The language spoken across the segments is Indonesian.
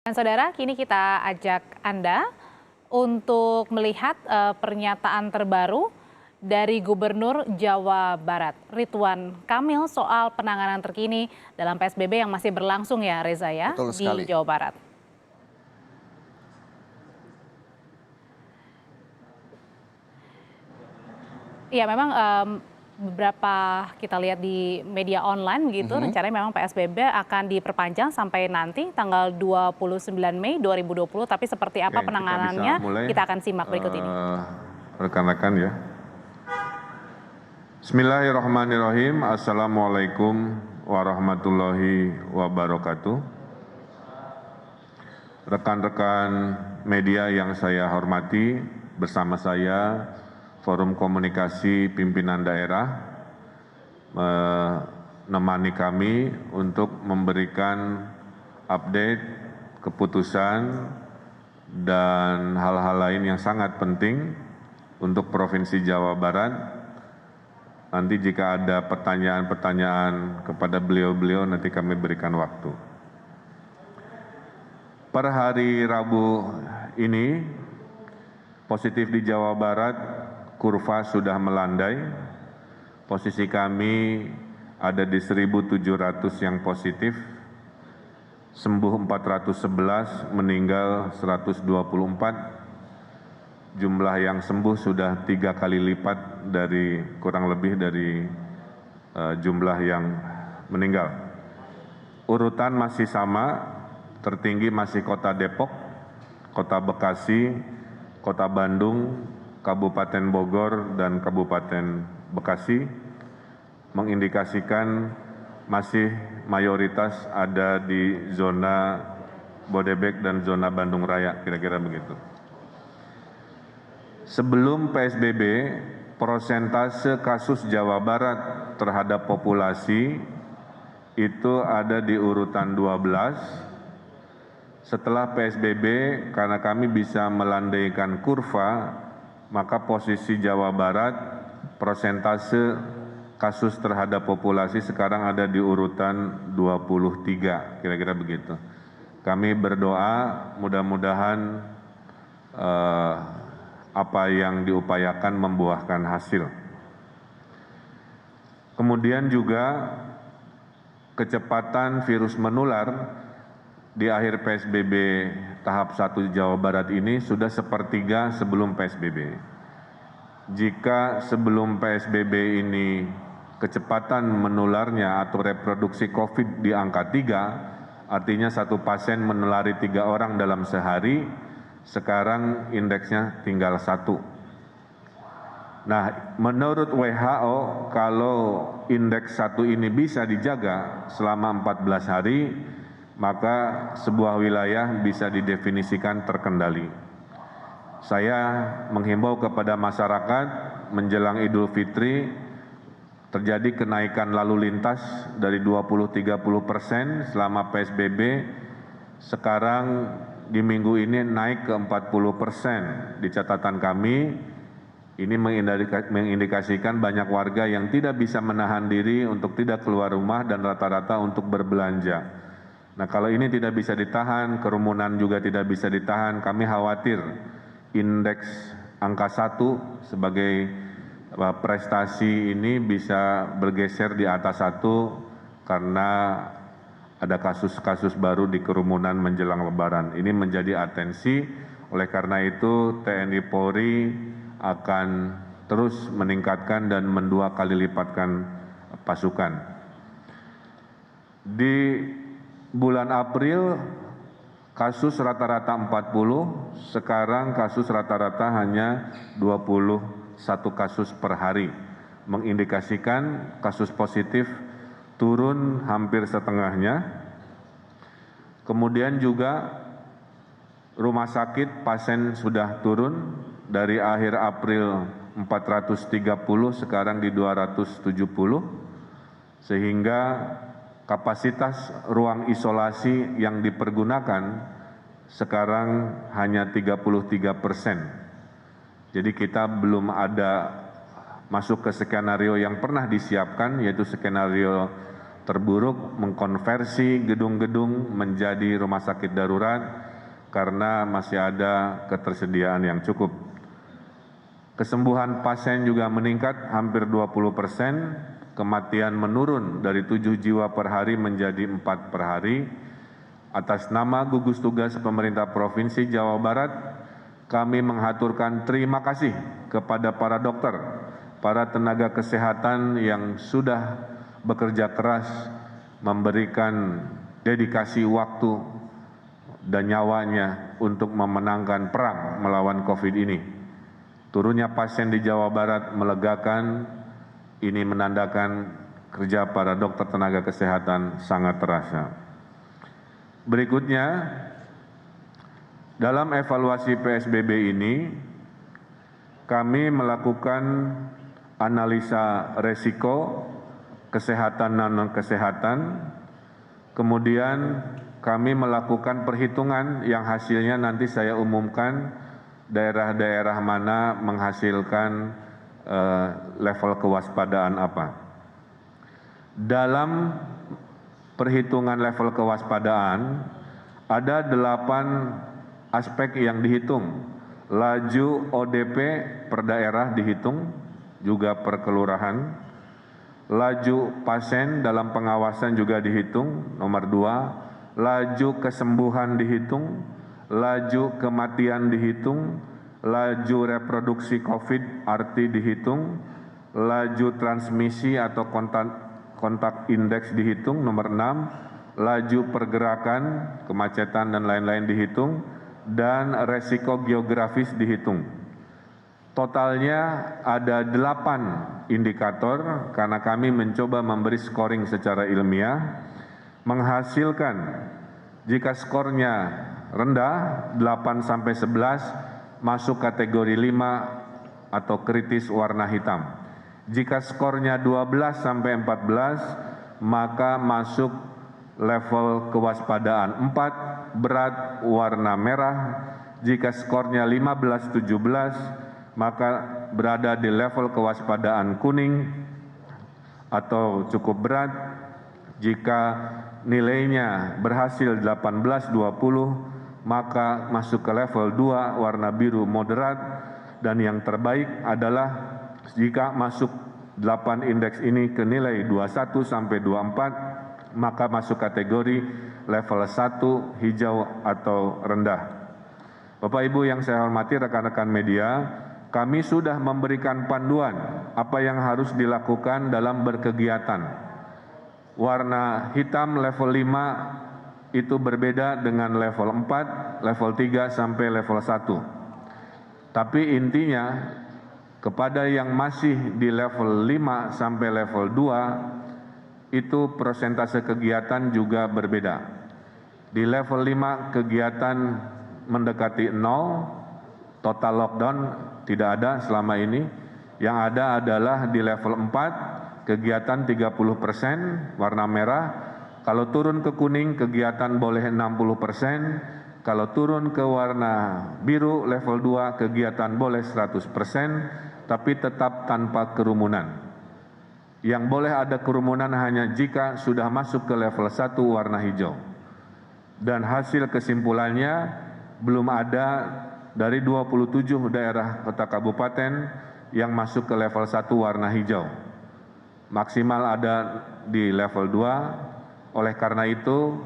Dan saudara, kini kita ajak Anda untuk melihat pernyataan terbaru dari Gubernur Jawa Barat, Ridwan Kamil, soal penanganan terkini dalam PSBB yang masih berlangsung ya, Reza ya, di Jawa Barat. Iya, memang beberapa kita lihat di media online begitu, rencananya memang PSBB akan diperpanjang sampai nanti tanggal 29 Mei 2020, tapi seperti apa penanganannya kita akan simak berikut ini. Rekan-rekan ya. Bismillahirrahmanirrahim. Assalamualaikum warahmatullahi wabarakatuh. Rekan-rekan media yang saya hormati, bersama saya Forum Komunikasi Pimpinan Daerah menemani kami untuk memberikan update keputusan dan hal-hal lain yang sangat penting untuk Provinsi Jawa Barat. Nanti jika ada pertanyaan-pertanyaan kepada beliau-beliau, nanti kami berikan waktu. Per hari Rabu ini, positif di Jawa Barat, kurva sudah melandai. Posisi kami ada di 1.700 yang positif, sembuh 411, meninggal 124. Jumlah yang sembuh sudah 3 kali lipat dari kurang lebih dari jumlah yang meninggal. Urutan masih sama, tertinggi masih Kota Depok, Kota Bekasi, Kota Bandung, Kabupaten Bogor, dan Kabupaten Bekasi, mengindikasikan masih mayoritas ada di zona Bodebek dan zona Bandung Raya, kira-kira begitu. Sebelum PSBB, persentase kasus Jawa Barat terhadap populasi itu ada di urutan 12. Setelah PSBB, karena kami bisa melandaikan kurva, maka posisi Jawa Barat, persentase kasus terhadap populasi sekarang ada di urutan 23, kira-kira begitu. Kami berdoa mudah-mudahan apa yang diupayakan membuahkan hasil. Kemudian juga kecepatan virus menular di akhir PSBB tahap 1 Jawa Barat ini sudah sepertiga sebelum PSBB. Jika sebelum PSBB ini kecepatan menularnya atau reproduksi COVID di angka 3, artinya satu pasien menulari 3 orang dalam sehari, sekarang indeksnya tinggal 1. Nah, menurut WHO, kalau indeks 1 ini bisa dijaga selama 14 hari, maka sebuah wilayah bisa didefinisikan terkendali. Saya menghimbau kepada masyarakat menjelang Idul Fitri, terjadi kenaikan lalu lintas dari 20-30% selama PSBB, sekarang di minggu ini naik ke 40%. Di catatan kami, ini mengindikasikan banyak warga yang tidak bisa menahan diri untuk tidak keluar rumah dan rata-rata untuk berbelanja. Nah, kalau ini tidak bisa ditahan, kerumunan juga tidak bisa ditahan, kami khawatir indeks angka 1 sebagai prestasi ini bisa bergeser di atas 1 karena ada kasus-kasus baru di kerumunan menjelang Lebaran. Ini menjadi atensi, oleh karena itu TNI Polri akan terus meningkatkan dan mendua kali lipatkan pasukan. Di bulan April kasus rata-rata 40, sekarang kasus rata-rata hanya 21 kasus per hari, mengindikasikan kasus positif turun hampir setengahnya. Kemudian juga rumah sakit pasien sudah turun dari akhir April 430, sekarang di 270, sehingga kapasitas ruang isolasi yang dipergunakan sekarang hanya 33%. Jadi kita belum ada masuk ke skenario yang pernah disiapkan, yaitu skenario terburuk mengkonversi gedung-gedung menjadi rumah sakit darurat karena masih ada ketersediaan yang cukup. Kesembuhan pasien juga meningkat hampir 20%, kematian menurun dari 7 jiwa per hari menjadi 4 per hari. Atas nama gugus tugas pemerintah Provinsi Jawa Barat, kami menghaturkan terima kasih kepada para dokter, para tenaga kesehatan yang sudah bekerja keras memberikan dedikasi waktu dan nyawanya untuk memenangkan perang melawan COVID ini. Turunnya pasien di Jawa Barat melegakan, ini menandakan kerja para dokter tenaga kesehatan sangat terasa. Berikutnya, dalam evaluasi PSBB ini, kami melakukan analisa resiko kesehatan dan non-kesehatan, kemudian kami melakukan perhitungan yang hasilnya nanti saya umumkan daerah-daerah mana menghasilkan level kewaspadaan apa. Dalam perhitungan level kewaspadaan, ada 8 aspek yang dihitung. Laju ODP per daerah dihitung, juga per kelurahan. Laju pasien dalam pengawasan juga dihitung, nomor 2. Laju kesembuhan dihitung, laju kematian dihitung, laju reproduksi COVID RT dihitung, laju transmisi atau kontak indeks dihitung, nomor 6, laju pergerakan, kemacetan dan lain-lain dihitung, dan resiko geografis dihitung. Totalnya ada 8 indikator karena kami mencoba memberi scoring secara ilmiah, menghasilkan jika skornya rendah 8-11 masuk kategori 5 atau kritis warna hitam. Jika skornya 12-14 maka masuk level kewaspadaan 4 berat warna merah. Jika skornya 15-17 maka berada di level kewaspadaan kuning atau cukup berat. Jika nilainya berhasil 18-20 maka masuk ke level 2 warna biru moderat, dan yang terbaik adalah jika masuk 8 indeks ini ke nilai 21-24 maka masuk kategori level 1 hijau atau rendah. Bapak Ibu yang saya hormati, rekan-rekan media, kami sudah memberikan panduan apa yang harus dilakukan dalam berkegiatan. Warna hitam level 5 itu berbeda dengan level 4, level 3 sampai level 1. Tapi intinya kepada yang masih di level 5 sampai level 2 itu persentase kegiatan juga berbeda. Di level 5 kegiatan mendekati 0, total lockdown tidak ada selama ini. Yang ada adalah di level 4 kegiatan 30% warna merah. Kalau turun ke kuning kegiatan boleh 60%. Kalau turun ke warna biru level 2 kegiatan boleh 100%. Tapi tetap tanpa kerumunan. Yang boleh ada kerumunan hanya jika sudah masuk ke level 1 warna hijau. Dan hasil kesimpulannya belum ada dari 27 daerah kota kabupaten yang masuk ke level 1 warna hijau. Maksimal ada di level 2. Oleh karena itu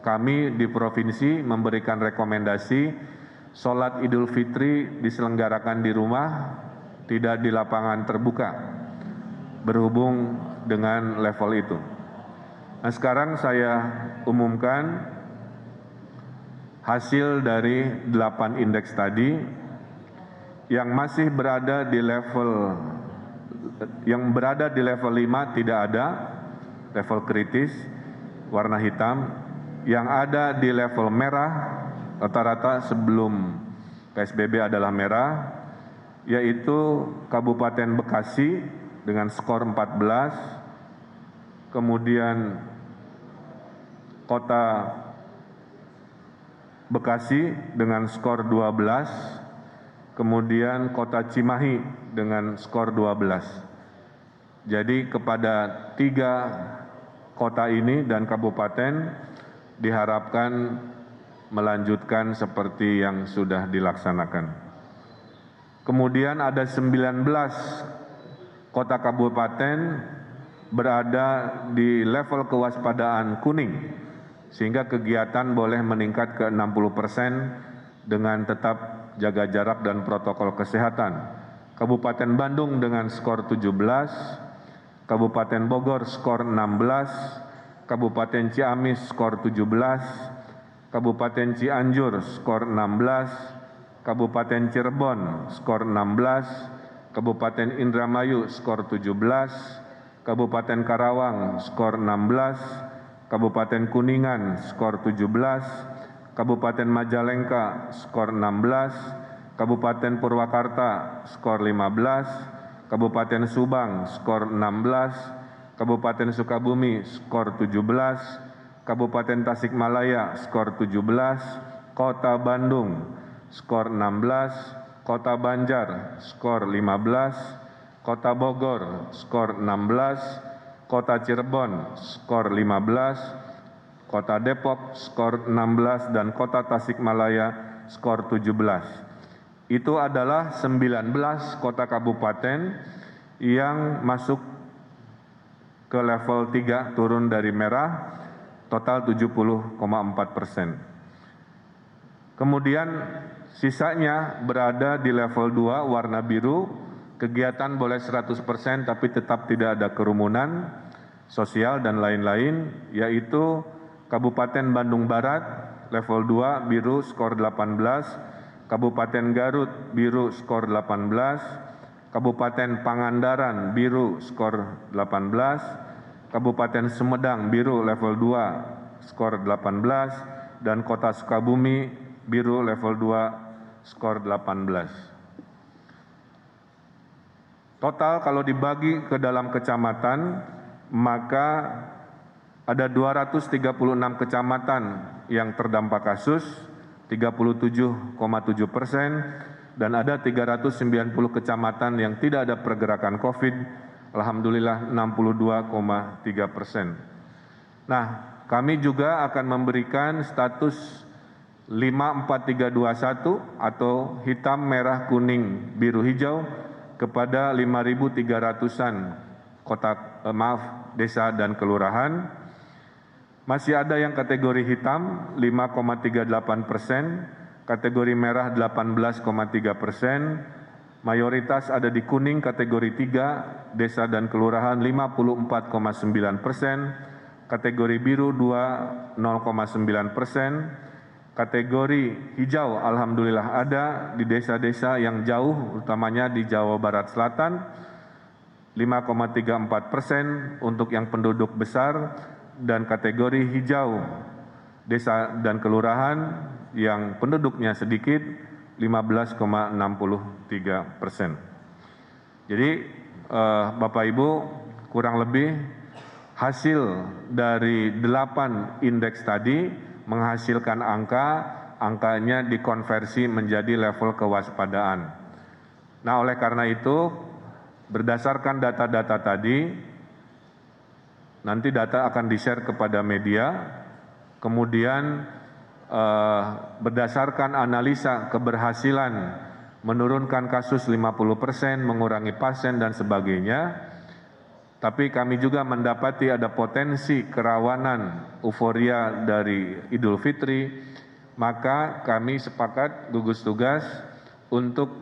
kami di provinsi memberikan rekomendasi sholat Idul Fitri diselenggarakan di rumah, tidak di lapangan terbuka, berhubung dengan level itu. Nah, sekarang saya umumkan hasil dari 8 indeks tadi. Yang masih berada di level 5 tidak ada, level kritis, warna hitam. Yang ada di level merah, rata-rata sebelum PSBB adalah merah, yaitu Kabupaten Bekasi dengan skor 14, kemudian Kota Bekasi dengan skor 12, kemudian Kota Cimahi dengan skor 12. Jadi kepada 3 kota ini dan kabupaten diharapkan melanjutkan seperti yang sudah dilaksanakan. Kemudian ada 19 kota kabupaten berada di level kewaspadaan kuning, sehingga kegiatan boleh meningkat ke 60% dengan tetap jaga jarak dan protokol kesehatan. Kabupaten Bandung dengan skor 17, Kabupaten Bogor skor 16, Kabupaten Ciamis skor 17, Kabupaten Cianjur skor 16, Kabupaten Cirebon skor 16, Kabupaten Indramayu skor 17, Kabupaten Karawang skor 16, Kabupaten Kuningan skor 17, Kabupaten Majalengka skor 16, Kabupaten Purwakarta skor 15, Kabupaten Subang skor 16, Kabupaten Sukabumi skor 17, Kabupaten Tasikmalaya skor 17, Kota Bandung skor 16, Kota Banjar skor 15, Kota Bogor skor 16, Kota Cirebon skor 15, Kota Depok skor 16, dan Kota Tasikmalaya skor 17. Itu adalah 19 kota kabupaten yang masuk ke level 3 turun dari merah, total 70,4%. Kemudian sisanya berada di level 2 warna biru, kegiatan boleh 100% tapi tetap tidak ada kerumunan sosial dan lain-lain, yaitu Kabupaten Bandung Barat level 2 biru skor 18, Kabupaten Garut biru skor 18, Kabupaten Pangandaran biru skor 18, Kabupaten Sumedang biru level 2 skor 18, dan Kota Sukabumi biru level 2 skor 18. Total kalau dibagi ke dalam kecamatan, maka ada 236 kecamatan yang terdampak kasus, 37,7%, dan ada 390 kecamatan yang tidak ada pergerakan COVID, alhamdulillah 62,3%. Nah, kami juga akan memberikan status 54321 atau hitam, merah, kuning, biru, hijau kepada 5.300-an desa dan kelurahan. Masih ada yang kategori hitam 5,38%, kategori merah 18,3%, mayoritas ada di kuning kategori 3, desa dan kelurahan 54,9%, kategori biru 0,9%, kategori hijau alhamdulillah ada di desa-desa yang jauh, utamanya di Jawa Barat Selatan 5,34% untuk yang penduduk besar, dan kategori hijau desa dan kelurahan yang penduduknya sedikit 15,63%. Jadi Bapak Ibu, kurang lebih hasil dari 8 indeks tadi menghasilkan angkanya dikonversi menjadi level kewaspadaan. Nah, oleh karena itu berdasarkan data-data tadi, nanti data akan di-share kepada media, kemudian berdasarkan analisa keberhasilan menurunkan kasus 50%, mengurangi pasien dan sebagainya, tapi kami juga mendapati ada potensi kerawanan euforia dari Idul Fitri, maka kami sepakat gugus tugas untuk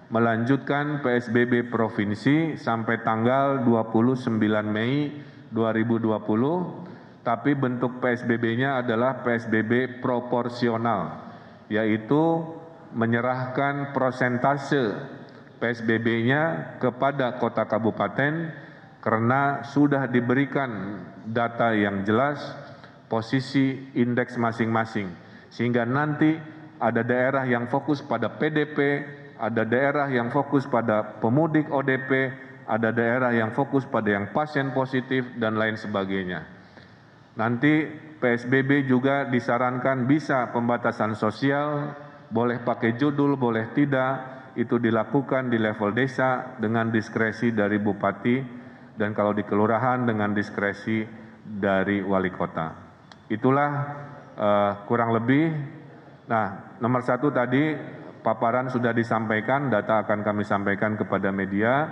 melanjutkan PSBB provinsi sampai tanggal 29 Mei 2020, tapi bentuk PSBB-nya adalah PSBB proporsional, yaitu menyerahkan prosentase PSBB-nya kepada kota kabupaten karena sudah diberikan data yang jelas posisi indeks masing-masing, sehingga nanti ada daerah yang fokus pada PDP, ada daerah yang fokus pada pemudik ODP, ada daerah yang fokus pada yang pasien positif, dan lain sebagainya. Nanti PSBB juga disarankan bisa pembatasan sosial, boleh pakai judul, boleh tidak, itu dilakukan di level desa dengan diskresi dari bupati dan kalau di kelurahan dengan diskresi dari wali kota. Itulah kurang lebih. Nah, nomor 1 tadi paparan sudah disampaikan, data akan kami sampaikan kepada media.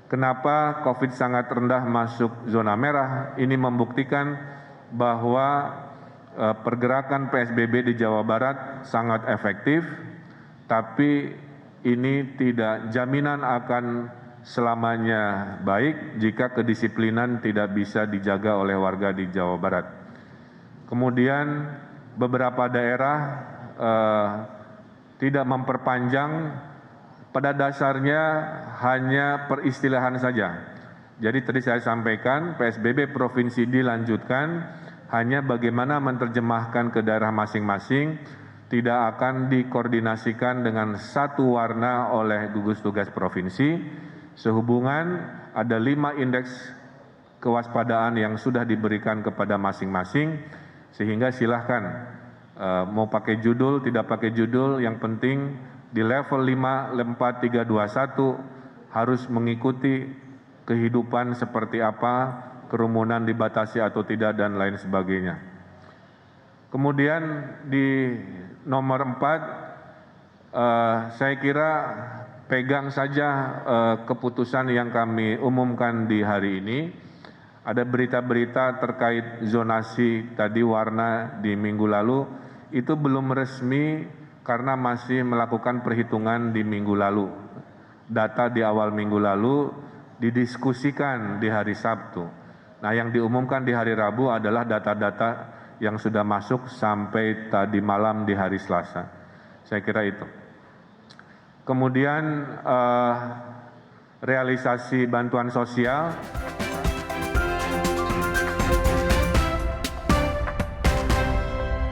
Kenapa COVID sangat rendah masuk zona merah? Ini membuktikan bahwa pergerakan PSBB di Jawa Barat sangat efektif, tapi ini tidak jaminan akan selamanya baik jika kedisiplinan tidak bisa dijaga oleh warga di Jawa Barat. Kemudian beberapa daerah tidak memperpanjang, pada dasarnya hanya peristilahan saja. Jadi tadi saya sampaikan PSBB provinsi dilanjutkan, hanya bagaimana menerjemahkan ke daerah masing-masing, tidak akan dikoordinasikan dengan satu warna oleh gugus tugas provinsi, sehubungan ada 5 indeks kewaspadaan yang sudah diberikan kepada masing-masing, sehingga silahkan mau pakai judul, tidak pakai judul, yang penting di level 5, 4, 3, 2, 1 harus mengikuti kehidupan seperti apa, kerumunan dibatasi atau tidak, dan lain sebagainya. Kemudian di nomor 4, saya kira pegang saja keputusan yang kami umumkan di hari ini. Ada berita-berita terkait zonasi tadi warna di minggu lalu, itu belum resmi karena masih melakukan perhitungan di minggu lalu. Data di awal minggu lalu didiskusikan di hari Sabtu. Nah, yang diumumkan di hari Rabu adalah data-data yang sudah masuk sampai tadi malam di hari Selasa. Saya kira itu. Kemudian realisasi bantuan sosial.